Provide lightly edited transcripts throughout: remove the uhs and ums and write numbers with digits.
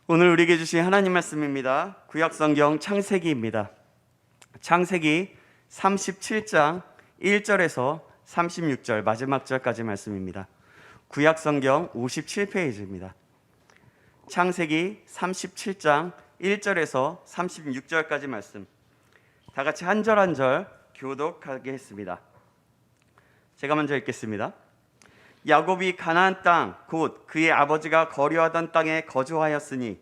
오늘 우리에게 주신 하나님 말씀입니다. 구약성경 창세기입니다. 창세기 37장 1절에서 36절 마지막 절까지 말씀입니다. 구약성경 57페이지입니다. 창세기 37장 1절에서 36절까지 말씀, 다 같이 한 절 한 절 교독하겠습니다. 제가 먼저 읽겠습니다. 야곱이 가나안 땅 곧 그의 아버지가 거류하던 땅에 거주하였으니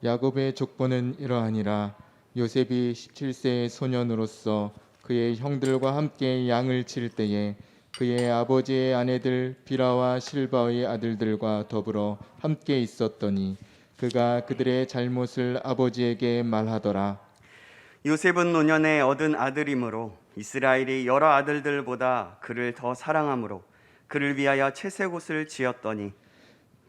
야곱의 족보는 이러하니라. 요셉이 17세의 소년으로서 그의 형들과 함께 양을 칠 때에 그의 아버지의 아내들 비라와 실바의 아들들과 더불어 함께 있었더니 그가 그들의 잘못을 아버지에게 말하더라. 요셉은 노년에 얻은 아들이므로 이스라엘이 여러 아들들보다 그를 더 사랑하므로 그를 위하여 채색옷을 지었더니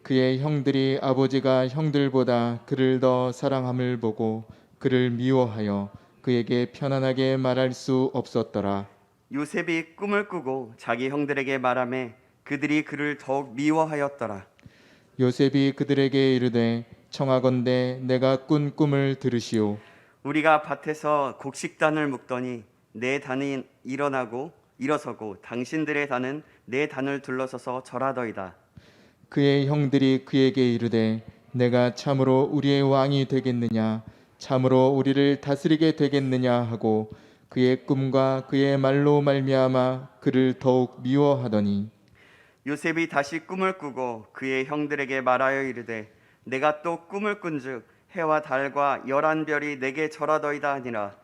그의 형들이 아버지가 형들보다 그를 더 사랑함을 보고 그를 미워하여 그에게 편안하게 말할 수 없었더라. 요셉이 꿈을 꾸고 자기 형들에게 말하매 그들이 그를 더욱 미워하였더라. 요셉이 그들에게 이르되 청하건대 내가 꾼 꿈을 들으시오. 우리가 밭에서 곡식단을 묶더니 내 단이 일어서고 당신들의 단은 내 단을 둘러서서 절하더이다. 그의 형들이 그에게 이르되 내가 참으로 우리의 왕이 되겠느냐, 참으로 우리를 다스리게 되겠느냐 하고 그의 꿈과 그의 말로 말미암아 그를 더욱 미워하더니 요셉이 다시 꿈을 꾸고 그의 형들에게 말하여 이르되 내가 또 꿈을 꾼즉 해와 달과 열한 별이 내게 절하더이다 하니라.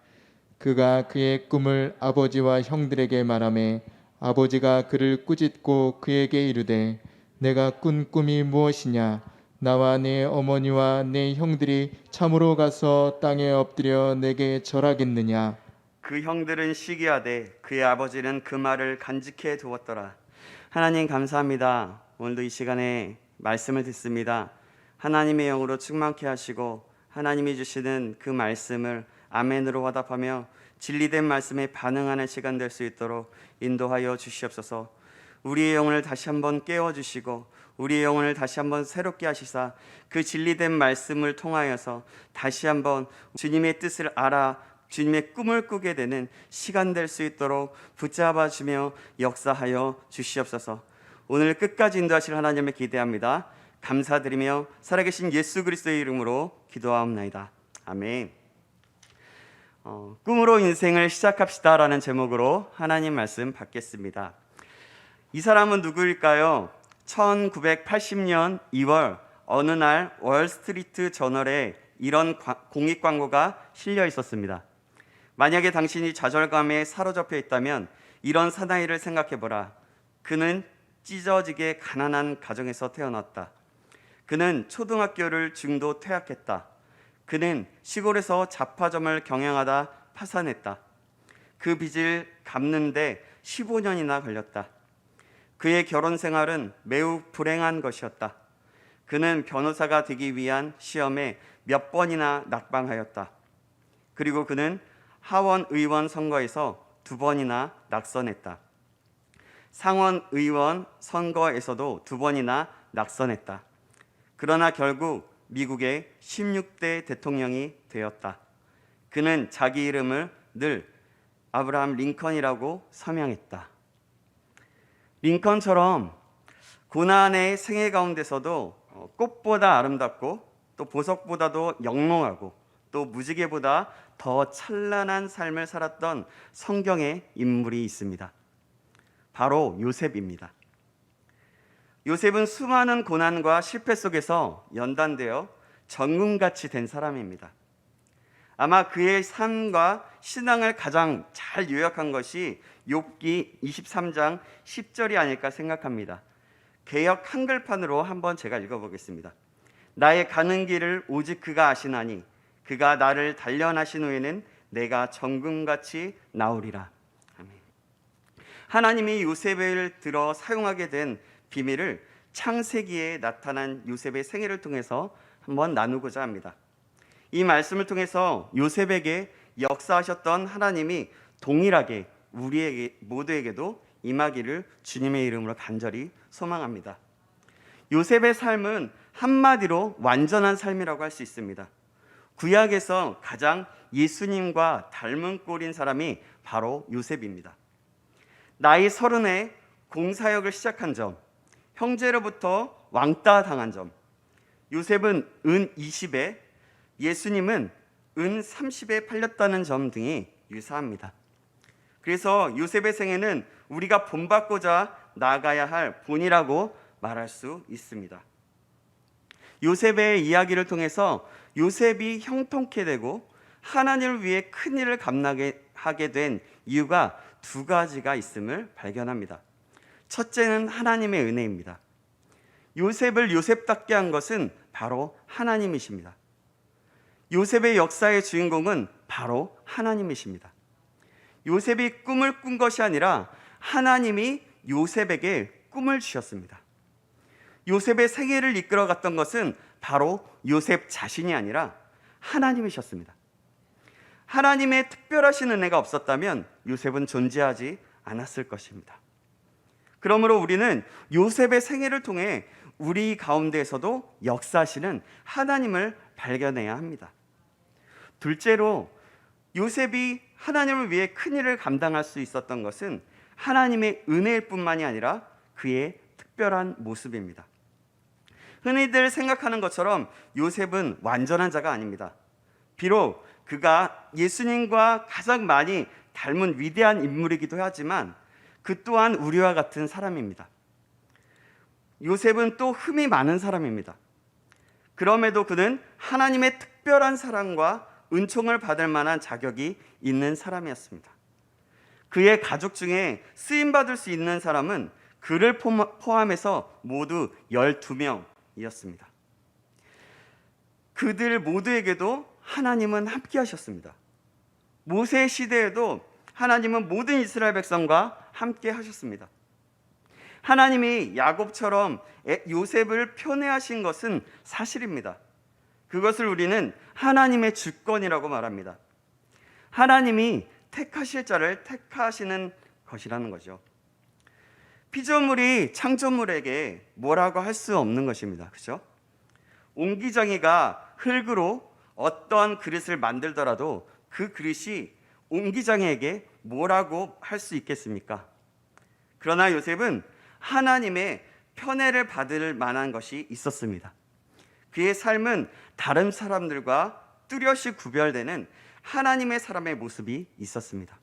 그가 그의 꿈을 아버지와 형들에게 말하매 아버지가 그를 꾸짖고 그에게 이르되 내가 꾼 꿈이 무엇이냐, 나와 내 어머니와 내 형들이 참으로 가서 땅에 엎드려 내게 절하겠느냐. 그 형들은 시기하되 그의 아버지는 그 말을 간직해 두었더라. 하나님 감사합니다. 오늘도 이 시간에 말씀을 듣습니다. 하나님의 영으로 충만케 하시고 하나님이 주시는 그 말씀을 아멘으로 화답하며 진리된 말씀에 반응하는 시간 될 수 있도록 인도하여 주시옵소서. 우리의 영혼을 다시 한번 깨워주시고 우리의 영혼을 다시 한번 새롭게 하시사 그 진리된 말씀을 통하여서 다시 한번 주님의 뜻을 알아 주님의 꿈을 꾸게 되는 시간 될 수 있도록 붙잡아주며 역사하여 주시옵소서. 오늘 끝까지 인도하실 하나님을 기대합니다. 감사드리며 살아계신 예수 그리스도의 이름으로 기도하옵나이다. 아멘. 꿈으로 인생을 시작합시다라는 제목으로 하나님 말씀 받겠습니다. 이 사람은 누구일까요? 1980년 2월 어느 날 월스트리트 저널에 이런 공익 광고가 실려 있었습니다. 만약에 당신이 좌절감에 사로잡혀 있다면 이런 사나이를 생각해보라. 그는 찢어지게 가난한 가정에서 태어났다. 그는 초등학교를 중도 퇴학했다. 그는 시골에서 잡화점을 경영하다 파산했다. 그 빚을 갚는데 15년이나 걸렸다. 그의 결혼 생활은 매우 불행한 것이었다. 그는 변호사가 되기 위한 시험에 몇 번이나 낙방하였다. 그리고 그는 하원 의원 선거에서 2번이나 낙선했다. 상원 의원 선거에서도 2번이나 낙선했다. 그러나 결국 미국의 16대 대통령이 되었다. 그는 자기 이름을 늘 아브라함 링컨이라고 서명했다. 링컨처럼 고난의 생애 가운데서도 꽃보다 아름답고 또 보석보다도 영롱하고 또 무지개보다 더 찬란한 삶을 살았던 성경의 인물이 있습니다. 바로 요셉입니다. 요셉은 수많은 고난과 실패 속에서 연단되어 전군같이 된 사람입니다. 아마 그의 삶과 신앙을 가장 잘 요약한 것이 욥기 23장 10절이 아닐까 생각합니다. 개역 한글판으로 한번 제가 읽어보겠습니다. 나의 가는 길을 오직 그가 아시나니 그가 나를 단련하신 후에는 내가 정금같이 나오리라. 아멘. 하나님이 요셉을 들어 사용하게 된 비밀을 창세기에 나타난 요셉의 생애를 통해서 한번 나누고자 합니다. 이 말씀을 통해서 요셉에게 역사하셨던 하나님이 동일하게 우리에게 모두에게도 임하기를 주님의 이름으로 간절히 소망합니다. 요셉의 삶은 한마디로 완전한 삶이라고 할 수 있습니다. 구약에서 가장 예수님과 닮은 꼴인 사람이 바로 요셉입니다. 나이 30에 공사역을 시작한 점, 형제로부터 왕따 당한 점, 요셉은 은 20에 예수님은 은 30에 팔렸다는 점 등이 유사합니다. 그래서 요셉의 생애는 우리가 본받고자 나아가야 할 본이라고 말할 수 있습니다. 요셉의 이야기를 통해서 요셉이 형통케 되고 하나님을 위해 큰 일을 감당하게 하게 된 이유가 두 가지가 있음을 발견합니다. 첫째는 하나님의 은혜입니다. 요셉을 요셉답게 한 것은 바로 하나님이십니다. 요셉의 역사의 주인공은 바로 하나님이십니다. 요셉이 꿈을 꾼 것이 아니라 하나님이 요셉에게 꿈을 주셨습니다. 요셉의 생애를 이끌어갔던 것은 바로 요셉 자신이 아니라 하나님이셨습니다. 하나님의 특별하신 은혜가 없었다면 요셉은 존재하지 않았을 것입니다. 그러므로 우리는 요셉의 생애를 통해 우리 가운데에서도 역사하시는 하나님을 발견해야 합니다. 둘째로 요셉이 하나님을 위해 큰 일을 감당할 수 있었던 것은 하나님의 은혜일 뿐만이 아니라 그의 특별한 모습입니다. 흔히들 생각하는 것처럼 요셉은 완전한 자가 아닙니다. 비록 그가 예수님과 가장 많이 닮은 위대한 인물이기도 하지만 그 또한 우리와 같은 사람입니다. 요셉은 또 흠이 많은 사람입니다. 그럼에도 그는 하나님의 특별한 사랑과 은총을 받을 만한 자격이 있는 사람이었습니다. 그의 가족 중에 쓰임받을 수 있는 사람은 그를 포함해서 모두 12명이었습니다. 그들 모두에게도 하나님은 함께 하셨습니다. 모세 시대에도 하나님은 모든 이스라엘 백성과 함께 하셨습니다. 하나님이 야곱처럼 요셉을 편애하신 것은 사실입니다. 그것을 우리는 하나님의 주권이라고 말합니다. 하나님이 택하실 자를 택하시는 것이라는 거죠. 피조물이 창조물에게 뭐라고 할 수 없는 것입니다. 그렇죠? 옹기장이가 흙으로 어떤 그릇을 만들더라도 그 그릇이 옹기장이에게 뭐라고 할 수 있겠습니까? 그러나 요셉은 하나님의 편애를 받을 만한 것이 있었습니다. 그의 삶은 다른 사람들과 뚜렷이 구별되는 하나님의 사람의 모습이 있었습니다.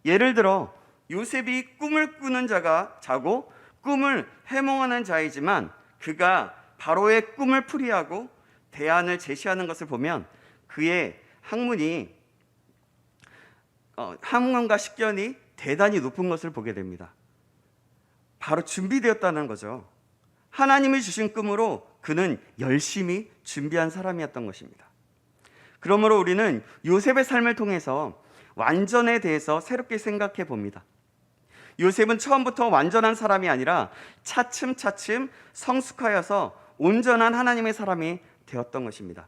예를 들어 요셉이 꿈을 꾸는 자고 꿈을 해몽하는 자이지만 그가 바로의 꿈을 풀이하고 대안을 제시하는 것을 보면 그의 학문과 식견이 대단히 높은 것을 보게 됩니다. 바로 준비되었다는 거죠. 하나님이 주신 꿈으로 그는 열심히 준비한 사람이었던 것입니다. 그러므로 우리는 요셉의 삶을 통해서 완전에 대해서 새롭게 생각해 봅니다. 요셉은 처음부터 완전한 사람이 아니라 차츰차츰 성숙하여서 온전한 하나님의 사람이 되었던 것입니다.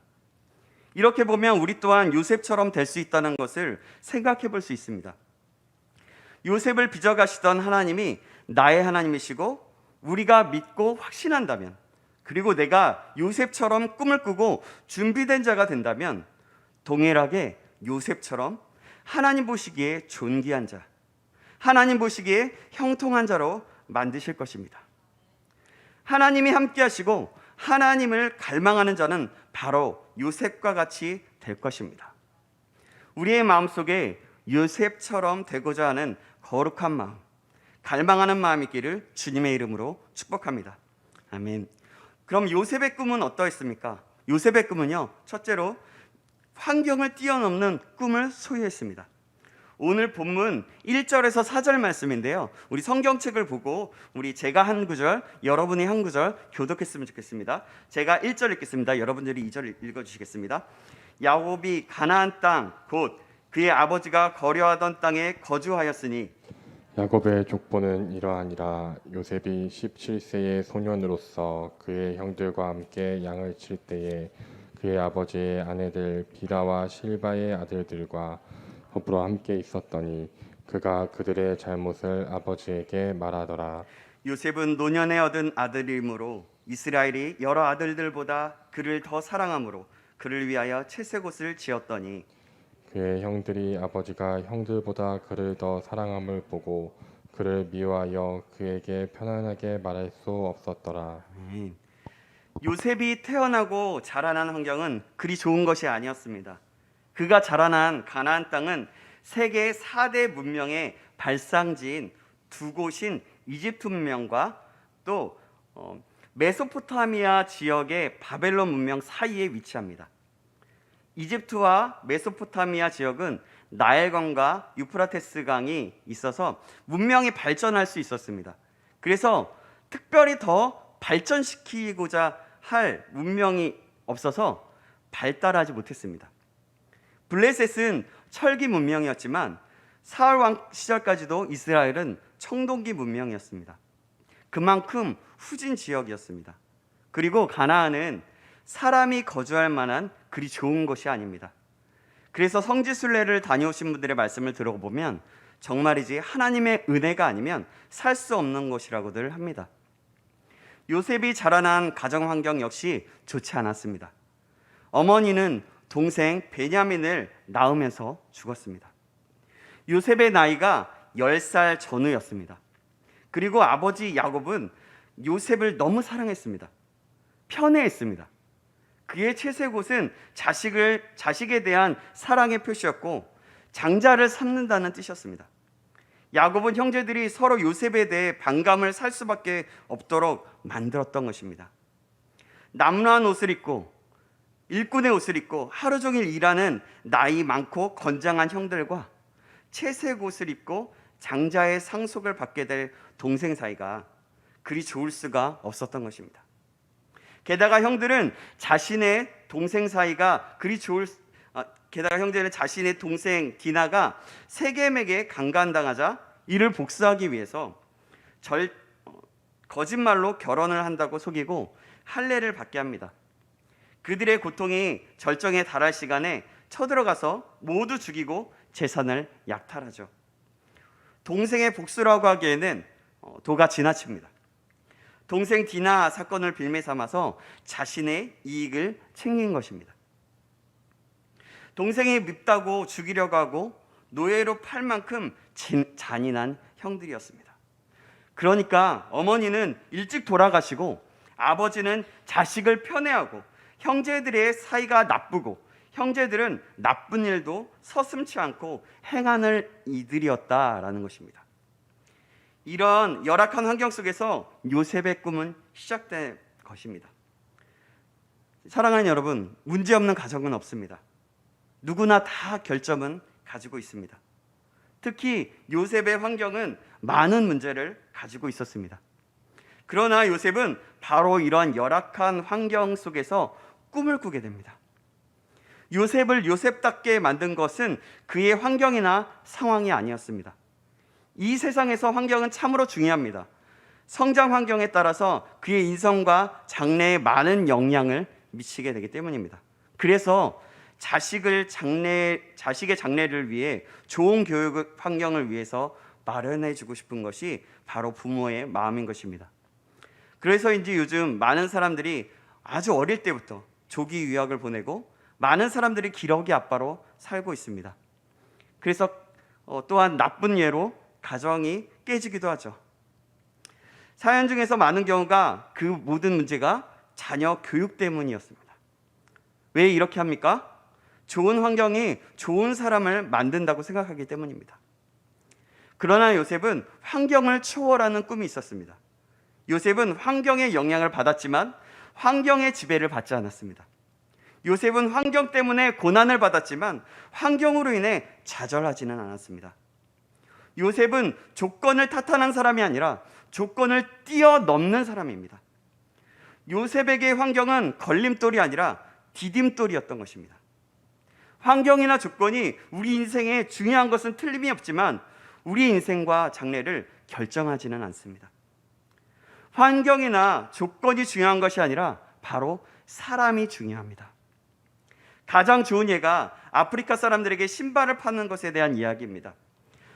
이렇게 보면 우리 또한 요셉처럼 될 수 있다는 것을 생각해 볼 수 있습니다. 요셉을 빚어가시던 하나님이 나의 하나님이시고 우리가 믿고 확신한다면, 그리고 내가 요셉처럼 꿈을 꾸고 준비된 자가 된다면 동일하게 요셉처럼 하나님 보시기에 존귀한 자, 하나님 보시기에 형통한 자로 만드실 것입니다. 하나님이 함께 하시고 하나님을 갈망하는 자는 바로 요셉과 같이 될 것입니다. 우리의 마음속에 요셉처럼 되고자 하는 거룩한 마음, 갈망하는 마음이 있기를 주님의 이름으로 축복합니다. 아멘. 그럼 요셉의 꿈은 어떠했습니까? 요셉의 꿈은요, 첫째로 환경을 뛰어넘는 꿈을 소유했습니다. 오늘 본문 1절에서 4절 말씀인데요, 우리 성경책을 보고 제가 한 구절, 여러분이 한 구절 교독했으면 좋겠습니다. 제가 1절 읽겠습니다. 여러분들이 2절 읽어주시겠습니다. 야곱이 가나안 땅 곧 그의 아버지가 거류하던 땅에 거주하였으니 야곱의 족보는 이러하니라. 요셉이 17세의 소년으로서 그의 형들과 함께 양을 칠 때에 그의 아버지의 아내들 비라와 실바의 아들들과 더불어 함께 있었더니 그가 그들의 잘못을 아버지에게 말하더라. 요셉은 노년에 얻은 아들이므로 이스라엘이 여러 아들들보다 그를 더 사랑함으로 그를 위하여 채색옷을 지었더니 그의 형들이 아버지가 형들보다 그를 더 사랑함을 보고 그를 미워하여 그에게 편안하게 말할 수 없었더라. 요셉이 태어나고 자라난 환경은 그리 좋은 것이 아니었습니다. 그가 자라난 가나안 땅은 세계 4대 문명의 발상지인 두 곳인 이집트 문명과 또 메소포타미아 지역의 바벨론 문명 사이에 위치합니다. 이집트와 메소포타미아 지역은 나일강과 유프라테스 강이 있어서 문명이 발전할 수 있었습니다. 그래서 특별히 더 발전시키고자 할 문명이 없어서 발달하지 못했습니다. 블레셋은 철기 문명이었지만 사울 왕 시절까지도 이스라엘은 청동기 문명이었습니다. 그만큼 후진 지역이었습니다. 그리고 가나안은 사람이 거주할 만한 그리 좋은 곳이 아닙니다. 그래서 성지순례를 다녀오신 분들의 말씀을 들어보면 정말이지 하나님의 은혜가 아니면 살 수 없는 곳이라고들 합니다. 요셉이 자라난 가정 환경 역시 좋지 않았습니다. 어머니는 동생 베냐민을 낳으면서 죽었습니다. 요셉의 나이가 10살 전후였습니다. 그리고 아버지 야곱은 요셉을 너무 사랑했습니다. 편애했습니다. 그의 채색옷은 자식에 대한 사랑의 표시였고 장자를 삼는다는 뜻이었습니다. 야곱은 형제들이 서로 요셉에 대해 반감을 살 수밖에 없도록 만들었던 것입니다. 남루한 옷을 입고 일꾼의 옷을 입고 하루 종일 일하는 나이 많고 건장한 형들과 채색 옷을 입고 장자의 상속을 받게 될 동생 사이가 그리 좋을 수가 없었던 것입니다. 게다가 형들은 자신의 동생 자신의 동생 디나가 세겜에게 강간당하자 이를 복수하기 위해서 거짓말로 결혼을 한다고 속이고 할례를 받게 합니다. 그들의 고통이 절정에 달할 시간에 쳐들어가서 모두 죽이고 재산을 약탈하죠. 동생의 복수라고 하기에는 도가 지나칩니다. 동생 디나 사건을 빌미 삼아서 자신의 이익을 챙긴 것입니다. 동생이 밉다고 죽이려고 하고 노예로 팔 만큼 잔인한 형들이었습니다. 그러니까 어머니는 일찍 돌아가시고 아버지는 자식을 편애하고 형제들의 사이가 나쁘고 형제들은 나쁜 일도 서슴지 않고 행하는 이들이었다라는 것입니다. 이런 열악한 환경 속에서 요셉의 꿈은 시작된 것입니다. 사랑하는 여러분, 문제없는 가정은 없습니다. 누구나 다 결점은 가지고 있습니다. 특히 요셉의 환경은 많은 문제를 가지고 있었습니다. 그러나 요셉은 바로 이러한 열악한 환경 속에서 꿈을 꾸게 됩니다. 요셉을 요셉답게 만든 것은 그의 환경이나 상황이 아니었습니다. 이 세상에서 환경은 참으로 중요합니다. 성장 환경에 따라서 그의 인성과 장래에 많은 영향을 미치게 되기 때문입니다. 그래서 자식의 장래를 위해 좋은 교육 환경을 위해서 마련해 주고 싶은 것이 바로 부모의 마음인 것입니다. 그래서인지 요즘 많은 사람들이 아주 어릴 때부터 조기 유학을 보내고 많은 사람들이 기러기 아빠로 살고 있습니다. 그래서 또한 나쁜 예로 가정이 깨지기도 하죠. 사연 중에서 많은 경우가 그 모든 문제가 자녀 교육 때문이었습니다. 왜 이렇게 합니까? 좋은 환경이 좋은 사람을 만든다고 생각하기 때문입니다. 그러나 요셉은 환경을 초월하는 꿈이 있었습니다. 요셉은 환경의 영향을 받았지만 환경의 지배를 받지 않았습니다. 요셉은 환경 때문에 고난을 받았지만 환경으로 인해 좌절하지는 않았습니다. 요셉은 조건을 탓하는 사람이 아니라 조건을 뛰어넘는 사람입니다. 요셉에게 환경은 걸림돌이 아니라 디딤돌이었던 것입니다. 환경이나 조건이 우리 인생에 중요한 것은 틀림이 없지만 우리 인생과 장래를 결정하지는 않습니다. 환경이나 조건이 중요한 것이 아니라 바로 사람이 중요합니다. 가장 좋은 예가 아프리카 사람들에게 신발을 파는 것에 대한 이야기입니다.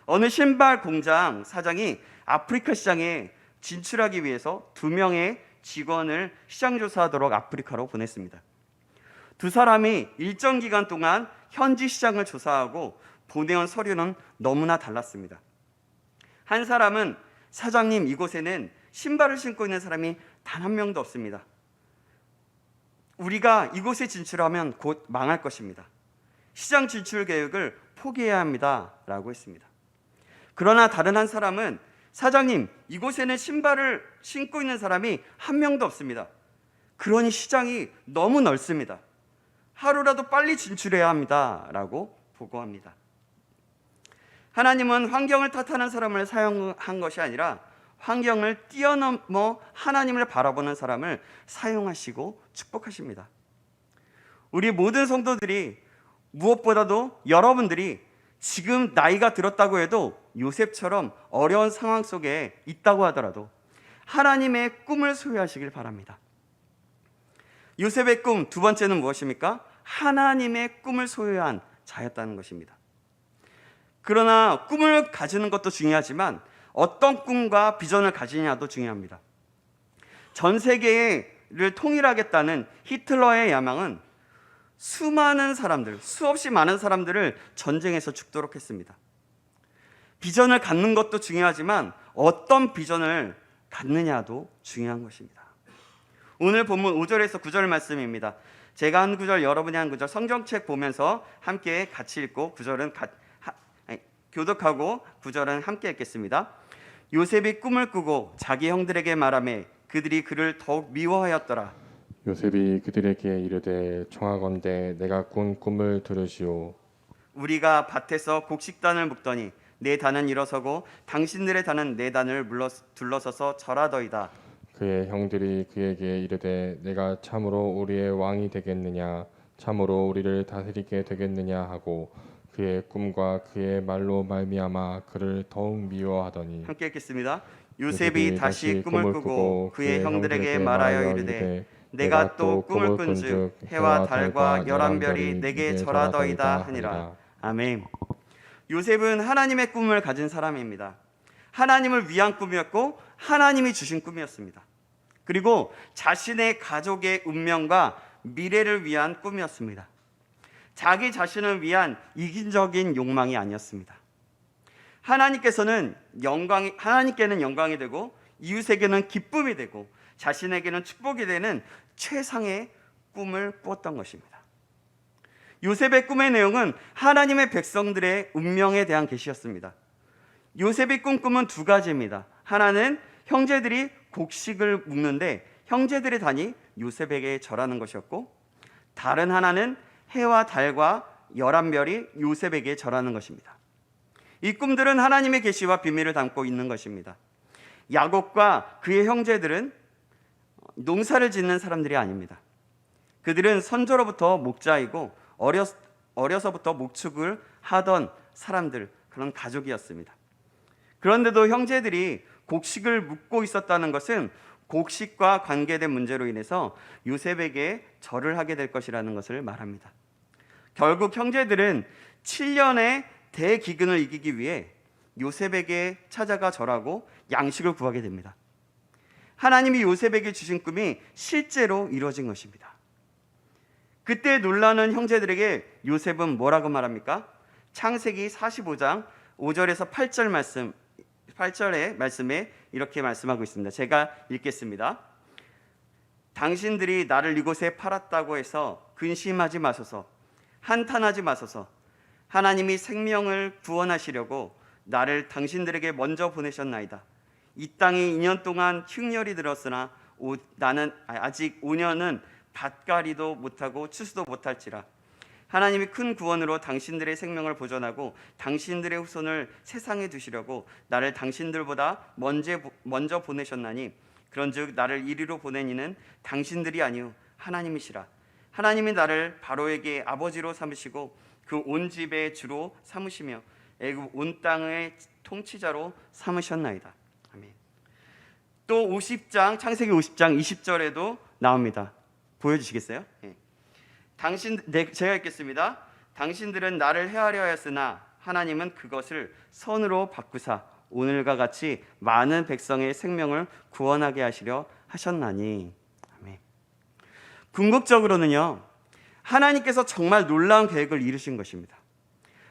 어느 신발 공장 사장이 아프리카 시장에 진출하기 위해서 2명의 직원을 시장 조사하도록 아프리카로 보냈습니다. 두 사람이 일정 기간 동안 현지 시장을 조사하고 보내온 서류는 너무나 달랐습니다. 한 사람은 사장님, 이곳에는 신발을 신고 있는 사람이 단 한 명도 없습니다. 우리가 이곳에 진출하면 곧 망할 것입니다. 시장 진출 계획을 포기해야 합니다. 라고 했습니다. 그러나 다른 한 사람은 사장님, 이곳에는 신발을 신고 있는 사람이 한 명도 없습니다. 그러니 시장이 너무 넓습니다. 하루라도 빨리 진출해야 합니다. 라고 보고합니다. 하나님은 환경을 탓하는 사람을 사용한 것이 아니라 환경을 뛰어넘어 하나님을 바라보는 사람을 사용하시고 축복하십니다. 우리 모든 성도들이 무엇보다도 여러분들이 지금 나이가 들었다고 해도 요셉처럼 어려운 상황 속에 있다고 하더라도 하나님의 꿈을 소유하시길 바랍니다. 요셉의 꿈 두 번째는 무엇입니까? 하나님의 꿈을 소유한 자였다는 것입니다. 그러나 꿈을 가지는 것도 중요하지만 어떤 꿈과 비전을 가지냐도 중요합니다. 전 세계를 통일하겠다는 히틀러의 야망은 수많은 사람들, 수없이 많은 사람들을 전쟁에서 죽도록 했습니다. 비전을 갖는 것도 중요하지만 어떤 비전을 갖느냐도 중요한 것입니다. 오늘 본문 5절에서 9절 말씀입니다. 제가 한 구절, 여러분이 한 구절 성경책 보면서 함께 같이 읽고 교독하고 9절은 함께 읽겠습니다. 요셉이 꿈을 꾸고 자기 형들에게 말하매 그들이 그를 더욱 미워하였더라. 요셉이 그들에게 이르되 청하건대 내가 꾼 꿈을 들으시오. 우리가 밭에서 곡식단을 묶더니 내 단은 일어서고 당신들의 단은 내 단을 둘러서서 절하더이다. 그의 형들이 그에게 이르되 내가 참으로 우리의 왕이 되겠느냐, 참으로 우리를 다스리게 되겠느냐 하고 그의 꿈과 그의 말로 말미암아 그를 더욱 미워하더니. 함께 읽겠습니다. 요셉이 다시 꿈을 꾸고 그의 형들에게 말하여 이르되 내가 또 꿈을 꾼즉 해와 달과 열한 별이 내게 절하더이다 하니라. 아멘. 요셉은 하나님의 꿈을 가진 사람입니다. 하나님을 위한 꿈이었고 하나님이 주신 꿈이었습니다. 그리고 자신의 가족의 운명과 미래를 위한 꿈이었습니다. 자기 자신을 위한 이기적인 욕망이 아니었습니다. 하나님께는 영광이 되고 이웃에게는 기쁨이 되고 자신에게는 축복이 되는 최상의 꿈을 꾸었던 것입니다. 요셉의 꿈의 내용은 하나님의 백성들의 운명에 대한 계시였습니다. 요셉이 꾼 꿈은 두 가지입니다. 하나는 형제들이 곡식을 묶는데 형제들의 단이 요셉에게 절하는 것이었고, 다른 하나는 해와 달과 열한 별이 요셉에게 절하는 것입니다. 이 꿈들은 하나님의 계시와 비밀을 담고 있는 것입니다. 야곱과 그의 형제들은 농사를 짓는 사람들이 아닙니다. 그들은 선조로부터 목자이고 어려서부터 목축을 하던 사람들, 그런 가족이었습니다. 그런데도 형제들이 곡식을 묶고 있었다는 것은 곡식과 관계된 문제로 인해서 요셉에게 절을 하게 될 것이라는 것을 말합니다. 결국 형제들은 7년의 대기근을 이기기 위해 요셉에게 찾아가 절하고 양식을 구하게 됩니다. 하나님이 요셉에게 주신 꿈이 실제로 이루어진 것입니다. 그때 놀라는 형제들에게 요셉은 뭐라고 말합니까? 창세기 45장 5절에서 8절의 말씀에 이렇게 말씀하고 있습니다. 제가 읽겠습니다. 당신들이 나를 이곳에 팔았다고 해서 근심하지 마소서, 한탄하지 마소서. 하나님이 생명을 구원하시려고 나를 당신들에게 먼저 보내셨나이다. 이 땅이 2년 동안 흉년이 들었으나 나는 아직 5년은 밭갈이도 못하고 추수도 못할지라. 하나님이 큰 구원으로 당신들의 생명을 보존하고 당신들의 후손을 세상에 두시려고 나를 당신들보다 먼저 보내셨나니, 그런즉 나를 이리로 보낸 이는 당신들이 아니요 하나님이시라. 하나님이 나를 바로에게 아버지로 삼으시고 그 온 집의 주로 삼으시며 애굽 온 땅의 통치자로 삼으셨나이다. 아멘. 또 50장 창세기 50장 20절에도 나옵니다. 보여주시겠어요? 네. 제가 읽겠습니다. 당신들은 나를 해하려 하였으나 하나님은 그것을 선으로 바꾸사 오늘과 같이 많은 백성의 생명을 구원하게 하시려 하셨나니. 아멘. 궁극적으로는요, 하나님께서 정말 놀라운 계획을 이루신 것입니다.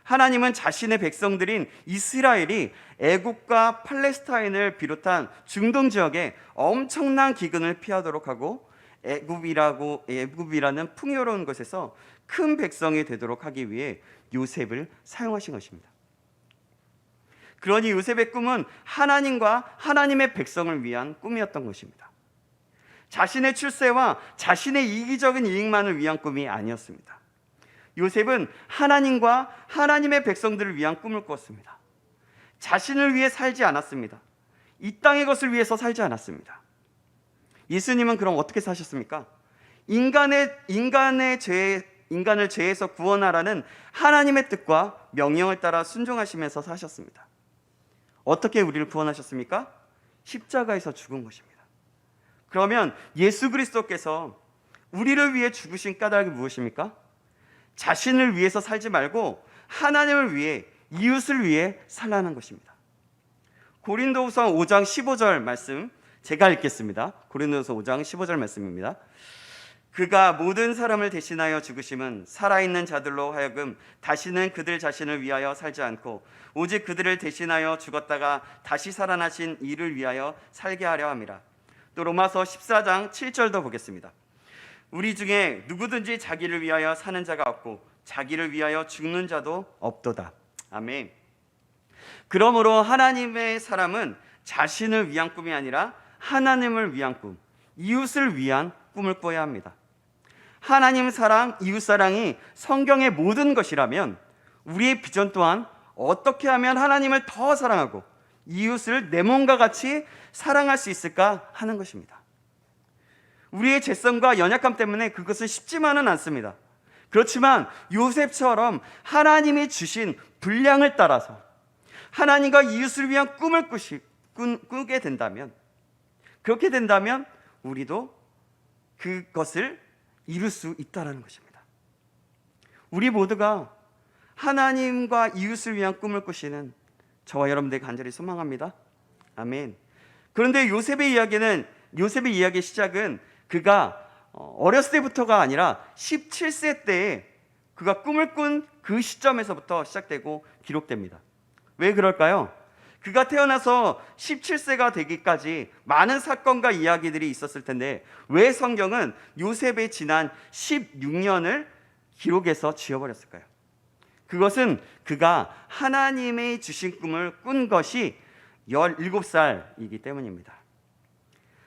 하나님은 자신의 백성들인 이스라엘이 애굽과 팔레스타인을 비롯한 중동 지역에 엄청난 기근을 피하도록 하고 애굽이라는 풍요로운 곳에서 큰 백성이 되도록 하기 위해 요셉을 사용하신 것입니다. 그러니 요셉의 꿈은 하나님과 하나님의 백성을 위한 꿈이었던 것입니다. 자신의 출세와 자신의 이기적인 이익만을 위한 꿈이 아니었습니다. 요셉은 하나님과 하나님의 백성들을 위한 꿈을 꾸었습니다. 자신을 위해 살지 않았습니다. 이 땅의 것을 위해서 살지 않았습니다. 예수님은 그럼 어떻게 사셨습니까? 인간을 죄에서 구원하라는 하나님의 뜻과 명령을 따라 순종하시면서 사셨습니다. 어떻게 우리를 구원하셨습니까? 십자가에서 죽은 것입니다. 그러면 예수 그리스도께서 우리를 위해 죽으신 까닭이 무엇입니까? 자신을 위해서 살지 말고 하나님을 위해, 이웃을 위해 살라는 것입니다. 고린도후서 5장 15절 말씀 제가 읽겠습니다. 고린도후서 5장 15절 말씀입니다. 그가 모든 사람을 대신하여 죽으심은 살아있는 자들로 하여금 다시는 그들 자신을 위하여 살지 않고 오직 그들을 대신하여 죽었다가 다시 살아나신 이를 위하여 살게 하려 함이라. 또 로마서 14장 7절도 보겠습니다. 우리 중에 누구든지 자기를 위하여 사는 자가 없고 자기를 위하여 죽는 자도 없도다. 아멘. 그러므로 하나님의 사람은 자신을 위한 꿈이 아니라 하나님을 위한 꿈, 이웃을 위한 꿈을 꿔야 합니다. 하나님 사랑, 이웃 사랑이 성경의 모든 것이라면 우리의 비전 또한 어떻게 하면 하나님을 더 사랑하고 이웃을 내 몸과 같이 사랑할 수 있을까 하는 것입니다. 우리의 죄성과 연약함 때문에 그것은 쉽지만은 않습니다. 그렇지만 요셉처럼 하나님이 주신 분량을 따라서 하나님과 이웃을 위한 꿈을 꾸게 된다면, 그렇게 된다면 우리도 그것을 이룰 수 있다는 것입니다. 우리 모두가 하나님과 이웃을 위한 꿈을 꾸시는 저와 여러분들 간절히 소망합니다. 아멘. 그런데 요셉의 이야기의 시작은 그가 어렸을 때부터가 아니라 17세 때에 그가 꿈을 꾼 그 시점에서부터 시작되고 기록됩니다. 왜 그럴까요? 그가 태어나서 17세가 되기까지 많은 사건과 이야기들이 있었을 텐데 왜 성경은 요셉의 지난 16년을 기록해서 지워버렸을까요? 그것은 그가 하나님의 주신 꿈을 꾼 것이 17살이기 때문입니다.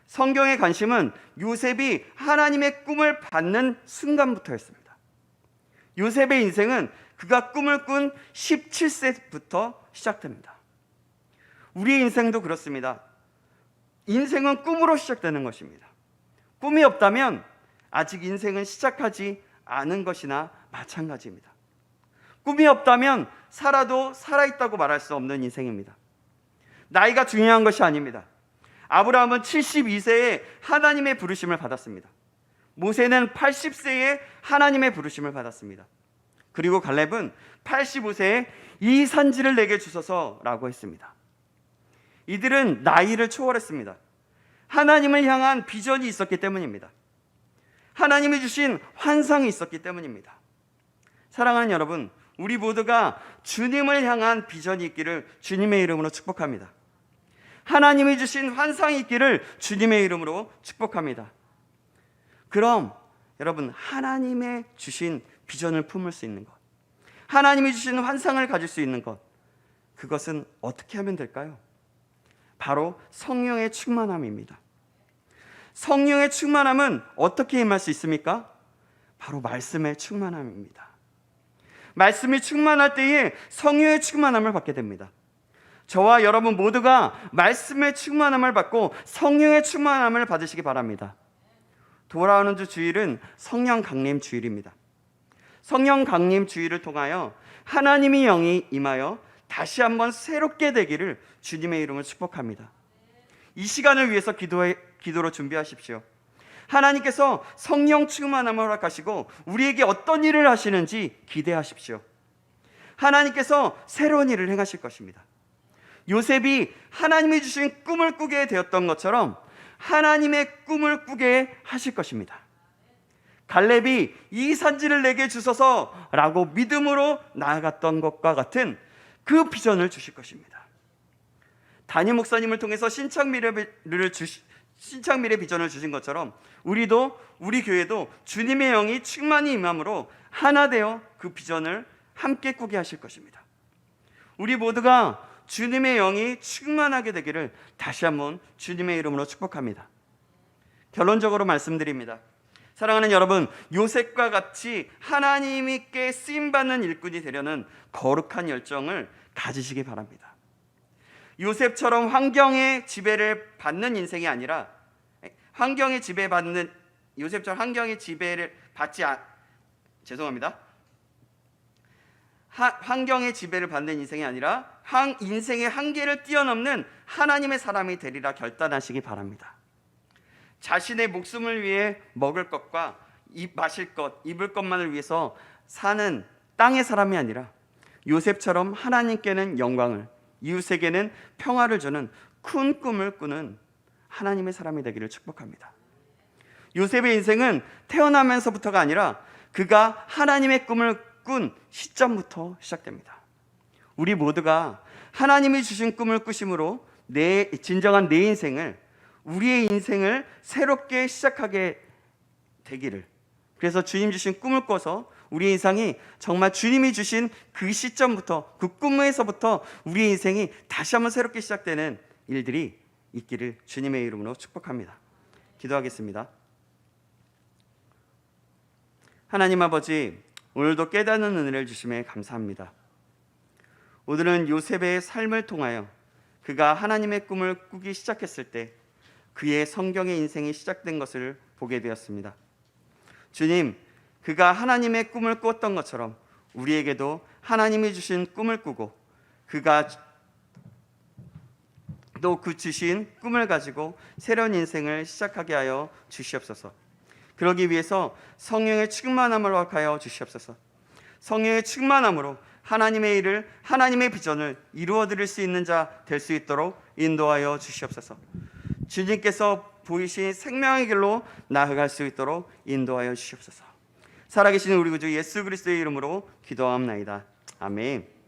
성경의 관심은 요셉이 하나님의 꿈을 받는 순간부터였습니다. 요셉의 인생은 그가 꿈을 꾼 17세부터 시작됩니다. 우리의 인생도 그렇습니다. 인생은 꿈으로 시작되는 것입니다. 꿈이 없다면 아직 인생은 시작하지 않은 것이나 마찬가지입니다. 꿈이 없다면 살아도 살아있다고 말할 수 없는 인생입니다. 나이가 중요한 것이 아닙니다. 아브라함은 72세에 하나님의 부르심을 받았습니다. 모세는 80세에 하나님의 부르심을 받았습니다. 그리고 갈렙은 85세에 이 산지를 내게 주소서라고 했습니다. 이들은 나이를 초월했습니다. 하나님을 향한 비전이 있었기 때문입니다. 하나님이 주신 환상이 있었기 때문입니다. 사랑하는 여러분, 우리 모두가 주님을 향한 비전이 있기를 주님의 이름으로 축복합니다. 하나님이 주신 환상이 있기를 주님의 이름으로 축복합니다. 그럼 여러분, 하나님의 주신 비전을 품을 수 있는 것, 하나님이 주신 환상을 가질 수 있는 것, 그것은 어떻게 하면 될까요? 바로 성령의 충만함입니다. 성령의 충만함은 어떻게 임할 수 있습니까? 바로 말씀의 충만함입니다. 말씀이 충만할 때에 성령의 충만함을 받게 됩니다. 저와 여러분 모두가 말씀의 충만함을 받고 성령의 충만함을 받으시기 바랍니다. 돌아오는 주 주일은 성령 강림 주일입니다. 성령 강림 주일을 통하여 하나님의 영이 임하여 다시 한번 새롭게 되기를 주님의 이름으로 축복합니다. 이 시간을 위해서 기도로 준비하십시오. 하나님께서 성령 충만함을 허락하시고 우리에게 어떤 일을 하시는지 기대하십시오. 하나님께서 새로운 일을 행하실 것입니다. 요셉이 하나님이 주신 꿈을 꾸게 되었던 것처럼 하나님의 꿈을 꾸게 하실 것입니다. 갈렙이 이 산지를 내게 주소서라고 믿음으로 나아갔던 것과 같은 그 비전을 주실 것입니다. 담임 목사님을 통해서 신창미래 비전을 주신 것처럼 우리 교회도 주님의 영이 충만히 임함으로 하나 되어 그 비전을 함께 꾸게 하실 것입니다. 우리 모두가 주님의 영이 충만하게 되기를 다시 한번 주님의 이름으로 축복합니다. 결론적으로 말씀드립니다. 사랑하는 여러분, 요셉과 같이 하나님께 쓰임받는 일꾼이 되려는 거룩한 열정을 가지시기 바랍니다. 요셉처럼 환경의 지배를 받는 인생이 아니라 환경의 지배를 받는 인생이 아니라 인생의 한계를 뛰어넘는 하나님의 사람이 되리라 결단하시기 바랍니다. 자신의 목숨을 위해 먹을 것과 마실 것, 입을 것만을 위해서 사는 땅의 사람이 아니라 요셉처럼 하나님께는 영광을, 이웃에게는 평화를 주는 큰 꿈을 꾸는 하나님의 사람이 되기를 축복합니다. 요셉의 인생은 태어나면서부터가 아니라 그가 하나님의 꿈을 꾼 시점부터 시작됩니다. 우리 모두가 하나님이 주신 꿈을 꾸심으로 진정한 내 인생을, 우리의 인생을 새롭게 시작하게 되기를, 그래서 주님 주신 꿈을 꿔서 우리 인생이 정말 주님이 주신 그 시점부터, 그 꿈에서부터 우리 인생이 다시 한번 새롭게 시작되는 일들이 있기를 주님의 이름으로 축복합니다. 기도하겠습니다. 하나님 아버지, 오늘도 깨닫는 은혜를 주심에 감사합니다. 오늘은 요셉의 삶을 통하여 그가 하나님의 꿈을 꾸기 시작했을 때 그의 성경의 인생이 시작된 것을 보게 되었습니다. 주님, 그가 하나님의 꿈을 꾸었던 것처럼 우리에게도 하나님이 주신 꿈을 꾸고 그가 또 그 주신 꿈을 가지고 새로운 인생을 시작하게 하여 주시옵소서. 그러기 위해서 성령의 충만함을 허락하여 주시옵소서. 성령의 충만함으로 하나님의 일을, 하나님의 비전을 이루어 드릴 수 있는 자 될 수 있도록 인도하여 주시옵소서. 주님께서 보이신 생명의 길로 나아갈 수 있도록 인도하여 주시옵소서. 살아계신 우리 구주 예수 그리스도의 이름으로 기도하옵나이다. 아멘.